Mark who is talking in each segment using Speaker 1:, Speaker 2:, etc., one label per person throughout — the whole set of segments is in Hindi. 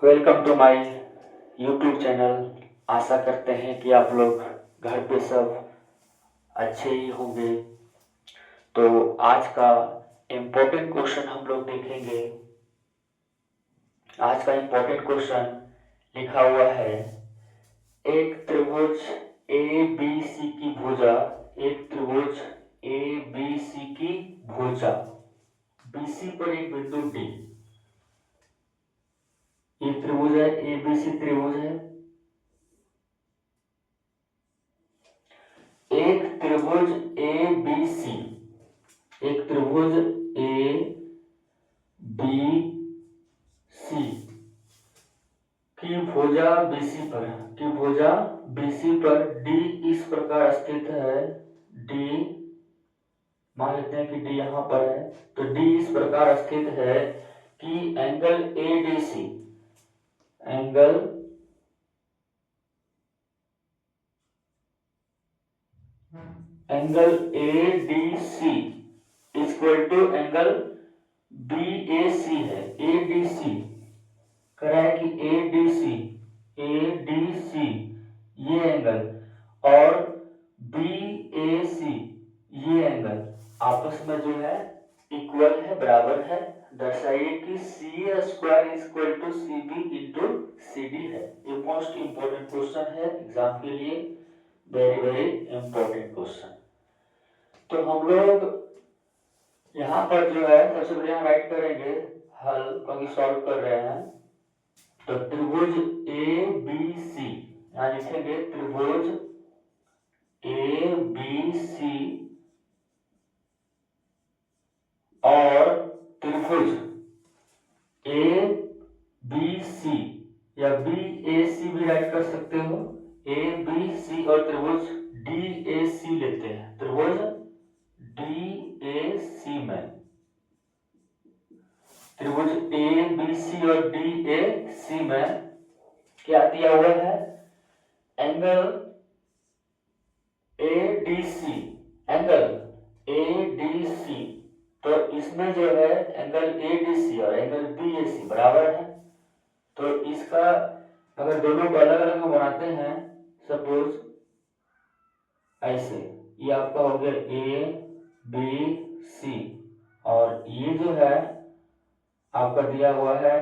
Speaker 1: Welcome to my YouTube channel. आशा करते हैं कि आप लोग घर पे सब अच्छे ही होंगे। तो आज का इम्पोर्टेंट क्वेश्चन हम लोग देखेंगे। आज का इम्पोर्टेंट क्वेश्चन लिखा हुआ है, एक त्रिभुज ए बी सी की भुजा, एक त्रिभुज ए बी सी की भुजा बीसी पर एक बिंदु डी। ये त्रिभुज है, ए बी सी त्रिभुज है। एक त्रिभुज ए बी सी, एक त्रिभुज ए बी सी की भुजा बीसी पर, की भुजा बीसी पर डी इस प्रकार स्थित है। डी मान लेते हैं कि डी यहां पर है, तो डी इस प्रकार स्थित है कि angle A D C, angle angle A D C equal to angle B A C है। ए डी सी कह रहा है कि ए डी सी ये एंगल और बी ए सी ये एंगल आपस में जो है इक्वल है, बराबर है। दर्शाइए कि C square equal to C B into C D है। ये मोस्ट इंपोर्टेंट क्वेश्चन है एग्जाम के लिए, वेरी वेरी इंपॉर्टेंट क्वेश्चन। तो हम लोग यहाँ पर जो है सबसे पहले यहाँ राइट करेंगे हल, क्योंकि सॉल्व कर रहे हैं। तो त्रिभुज ए बी सी यहाँ लिखेंगे, त्रिभुज ए बी सी और त्रिभुज ए बी सी या बी ए सी भी राइट कर सकते हो। ए बी सी और त्रिभुज डी ए सी लेते हैं। त्रिभुज डी ए सी में त्रिभुज ए बी सी और डी ए सी में क्या दिया हुआ है, angle A D C, angle A D C. तो इसमें जो है एंगल ए डी सी और एंगल बी ए सी बराबर है। तो इसका अगर दोनों को अलग अलग बनाते हैं, सपोज ऐसे, ये आपका हो गया ए बी सी और ये जो है आपका दिया हुआ है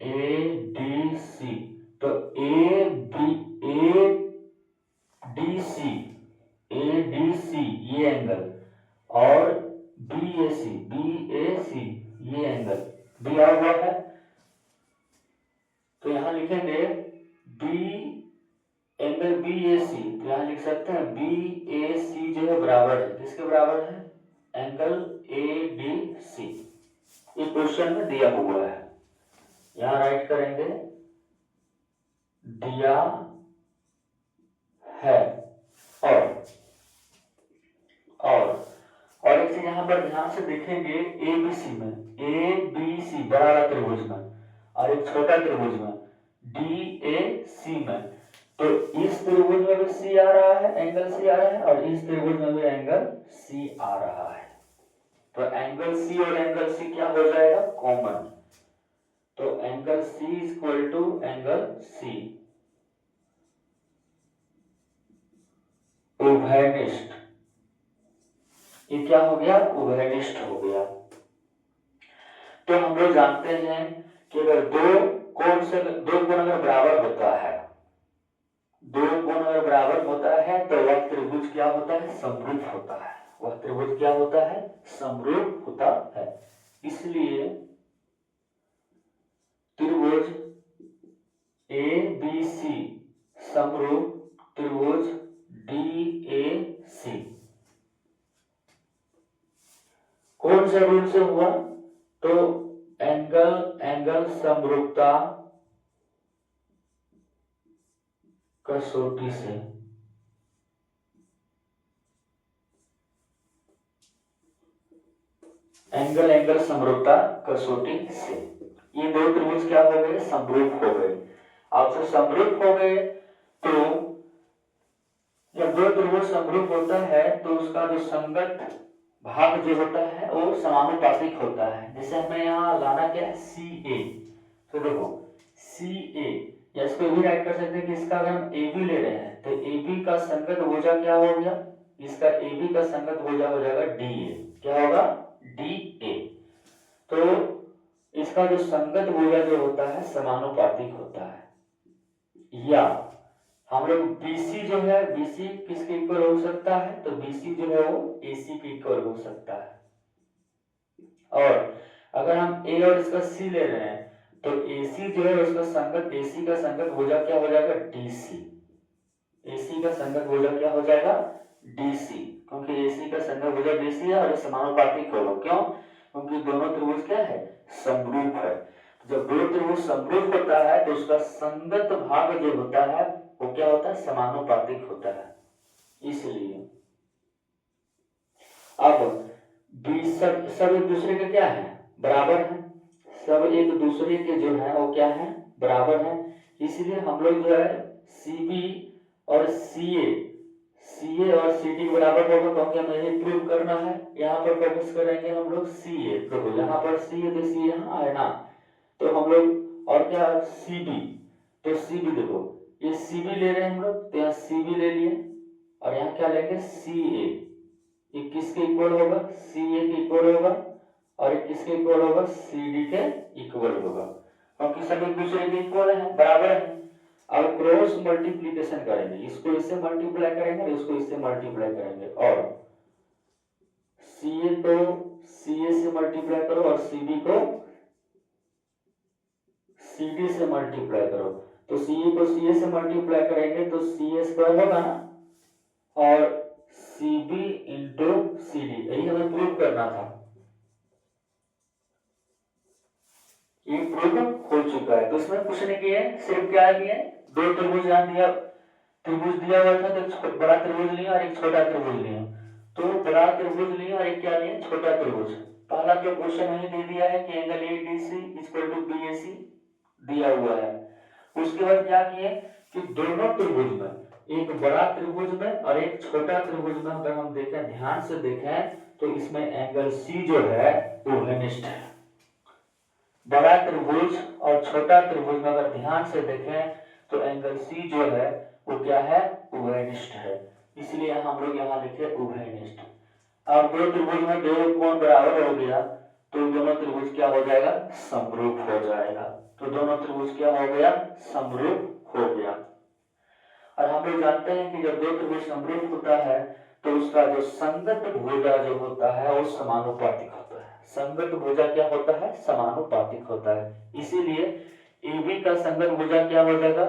Speaker 1: ए डी सी। तो ए डी सी, ए डी सी ये एंगल और बी ए सी ये एंगल दिया हुआ है। तो यहां लिखेंगे बी एंगल बी ए सी, तो यहां लिख सकते हैं बी ए सी जो है बराबर है, किसके बराबर है, एंगल ए डी सी। ये क्वेश्चन में दिया हुआ है, यहां राइट करेंगे दिया है। और एक चीज यहां पर ध्यान से देखेंगे, ए बी सी में, ए बी सी बड़ा वाला त्रिभुज में और एक छोटा त्रिभुज में डी ए सी में। तो इस त्रिभुज में भी सी आ रहा है, एंगल सी आ रहा है, और इस त्रिभुज में भी एंगल सी आ रहा है। तो एंगल सी और एंगल सी क्या हो जाएगा, कॉमन। तो angle C equal to angle C, उभयनिष्ठ। ये क्या हो गया, उभयनिष्ठ हो गया। तो हम लोग जानते हैं कि अगर दो कोण अगर बराबर होता है, दो कोण अगर बराबर होता है तो वह त्रिभुज क्या होता है, समरूप होता है। वह त्रिभुज क्या होता है, समरूप होता है। इसलिए त्रिभुज ए बी सी समरूप त्रिभुज डी ए सी। कौन से रूल से हुआ, तो एंगल समरूपता कसौटी से। एंगल समरूपता कसौटी से ये दो त्रिभुज क्या हो गए, समरूप हो गए। आपसे समरूप हो गए, तो जब दो त्रिभुज समरूप होता है तो उसका जो संगत भाग जो होता है वो समानुपातिक होता है। जैसे हमें यहाँ लाना क्या है, सी ए। तो देखो सी ए, या इसको भी राइट कर सकते हैं कि इसका अगर हम ए बी ले रहे हैं तो ए बी का संगत भुजा क्या हो गया, इसका ए बी का संगत भुजा हो जाएगा डी ए, क्या होगा डी ए। तो इसका जो संगत भुजा जो होता है समानुपातिक होता है। या हम लोग BC जो है, BC किसके इक्वल हो सकता है, तो BC जो है वो AC के इक्वल हो सकता है। और अगर हम A और इसका C ले रहे हैं तो AC जो है उसका संगत, AC का संगत भुजा क्या हो जाएगा DC, AC का संगत भुजा क्या हो जाएगा DC, क्योंकि AC का संगत भुजा DC है और समानुपातिक होगा। क्यों, क्योंकि दोनों त्रिभुज क्या है समरूप है। जब दो त्रिभुज समरूप होता है तो उसका संगत भाग जो होता है वो क्या होता है समानुपातिक होता है। इसलिए अब सब एक दूसरे के क्या है बराबर है, सब एक दूसरे के जो है वो क्या है बराबर है। इसलिए हम लोग जो है CB और CA और CD बराबर होगा, क्योंकि हमें यही प्रूव करना है। यहाँ पर फोकस करेंगे हम लोग CA, देखो यहाँ पर CA तो CA यहाँ आए ना, तो हम लोग और क्या CB, तो CB देखो ये CB ले रहे हैं हम लोग, तो यहाँ CB ले लिए और यहाँ क्या लेंगे CA, ये किसके इक्वल होगा CA के इक्वल होगा और ये किसके इक्वल होगा CD के इक्वल होगा, क्योंकि सब एक दूसरे के इक्वल है बराबर है। अब क्रॉस मल्टीप्लिकेशन करेंगे, इसको इससे मल्टीप्लाई करेंगे और इसको इससे मल्टीप्लाई करेंगे, और CA को CA से मल्टीप्लाई करो और CB को CD से मल्टीप्लाई करो, तो CA को CA से मल्टीप्लाई करेंगे तो CA स्क्वायर होगा ना, और CB इंटू CD, यही हमें प्रूव करना था। ये प्रूव हो चुका है, तो इसमें कुछ नहीं किया है, सिर्फ क्या किया है दो त्रिभुज यहाँ दिया, त्रिभुज दिया हुआ था तो एक बड़ा त्रिभुज लिया और एक छोटा त्रिभुज लिया, तो बड़ा त्रिभुज लिया और एक क्या लिया छोटा त्रिभुज। पहला जो क्वेश्चन हमें दे दिया है कि angle ADC equal to BAC दिया हुआ है। उसके बाद क्या किए कि दोनों त्रिभुज में, एक बड़ा त्रिभुज में और एक छोटा त्रिभुज में अगर हम देखें, ध्यान से देखें तो इसमें एंगल C जो है वो घनिष्ठ है। बड़ा त्रिभुज और छोटा त्रिभुज में अगर ध्यान से देखें तो एंगल C जो है वो क्या है उभयनिष्ठ है, इसलिए हम लोग यहाँ लिखे उभयनिष्ठ। अब दो त्रिभुज में दो कोण बराबर हो गया तो दोनों त्रिभुज क्या हो जाएगा समरूप हो जाएगा, तो दोनों त्रिभुज क्या हो गया समरूप हो गया। और हम लोग जानते हैं कि जब दो त्रिभुज समरूप होता है तो उसका जो संगत भुजा जो होता है वो समानुपातिक होता है। संगत भुजा क्या होता है समानुपातिक होता है, इसीलिए AB का संगत भुजा क्या हो जाएगा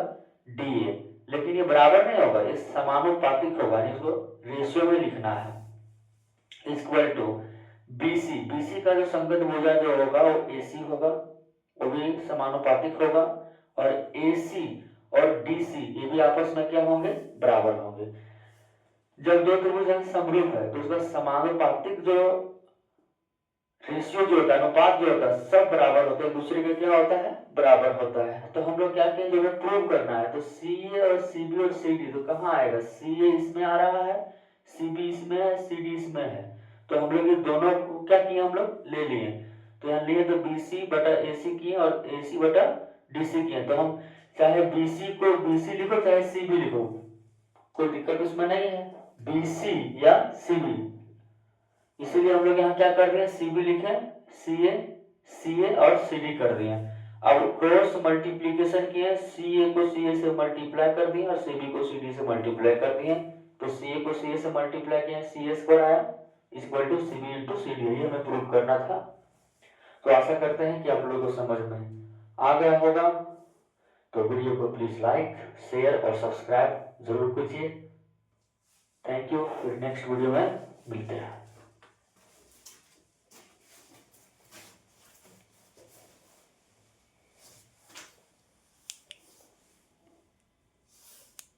Speaker 1: DA, लेकिन ये बराबर नहीं होगा, ये समानुपातिक होगा, इसको रेशियो में लिखना है। इक्वल टू BC का जो संगत भुजा जो होगा वो AC होगा, वो भी समानुपातिक होगा, और AC और DC ये भी आपस में क्या होंगे बराबर होंगे। जब दो त्रिभुज समरूप है तो उसका समानुपातिक जो रेशियो जो होता है, अनुपात जो होता है, सब बराबर होते हैं, दूसरे का क्या होता है बराबर होता है। तो हम लोग क्या कहेंगे, जो प्रूव करना है तो CA और CB और CD तो कहाँ आएगा, CA इसमें आ रहा है, CB इसमें है, CD इसमें है, तो हम लोग ये दोनों को क्या किए हम लोग ले लिए, तो यहाँ लिए तो BC बटा AC किए और AC बटा DC किए, तो हम चाहे BC को BC लिखो चाहे CB लिखो कोई दिक्कत उसमें नहीं है, BC या CB, इसीलिए हम लोग यहाँ क्या कर रहे हैं CB लिखे, CA और CD कर दिए। अब क्रॉस मल्टीप्लिकेशन किए, CA को CA से मल्टीप्लाई कर दिए और CB को CD से मल्टीप्लाई कर दिए, तो CA को CA से मल्टीप्लाई किया CA स्क्वायर आया equal to CB into CD, यही हमें प्रूव करना था। तो आशा करते हैं कि आप लोगों को समझ में आ गया होगा, तो वीडियो को प्लीज लाइक शेयर और सब्सक्राइब जरूर कीजिए। थैंक यू, फिर नेक्स्ट वीडियो में मिलते हैं।